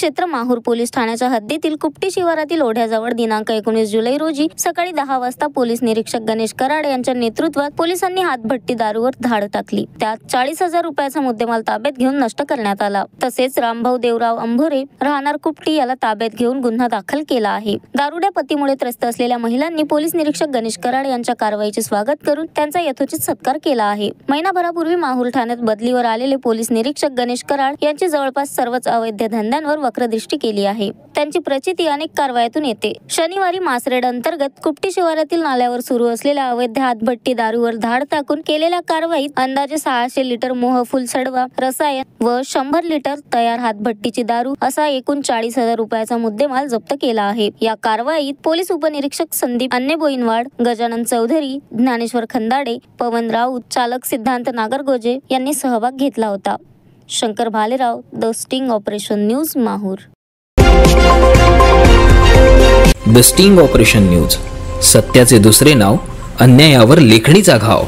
क्षेत्र माहूर पोलीस ठाण्याच्या हद्दीतील कुपटी शिवारातील ओढ्याजवळ दिनांक 19 जुलै रोजी सकाळी 10 वाजता पोलीस निरीक्षक गणेश कराड यांच्या नेतृत्वात पोलिसांनी हातभट्टी दारूवर धाड टाकली। त्यात 40,000 रुपयाचा मुद्देमाल ताब्यात घेऊन नष्ट करण्यात आला। तसेच रामभाऊ देवराव अंभोरे राहणार कुपटी याला ताब्यात घेऊन गुन्हा दाखल केला आहे। दारुड्या पतीमुळे त्रस्त असलेल्या महिलांनी पोलीस निरीक्षक गणेश कराड यांच्या कारवाईचे स्वागत करून त्यांचा यथोचित सत्कार केला आहे। महिनाभरापूर्वी माहूर ठाण्यात बदलीवर आलेले पोलीस निरीक्षक गणेश कराड यांची जवळपास सर्वच अवैध धंद्यांवर वक्रदृष्टी केली आहे। त्यांची प्रचिती अनेक कारवायातून येते। शनिवारी मासरेड अंतर्गत कुपटी शिवारातील नाल्यावर सुरू असलेल्या अवैध हातभट्टी दारूवर धाड टाकून केलेल्या कारवाईत अंदाजे 600 लिटर मोहफुल सडवा रसायन व 100 लिटर तयार हातभट्टीची दारू असा एकूण 40,000 रुपयाचा मुद्देमाल जप्त केला आहे। या कारवाईत पोलीस उपनिरीक्षक संदीप अन्नेबोईनवाड, गजानन चौधरी, ज्ञानेश्वर खंदाडे, पवन राऊत, चालक सिद्धांत नागरगोजे यांनी सहभाग घेतला होता। Shankar Bhalerao, the sting operation news, Mahur. The sting operation news, सत्याचे दुसरे नाव, अन्यायावर लेखणीचा घाव।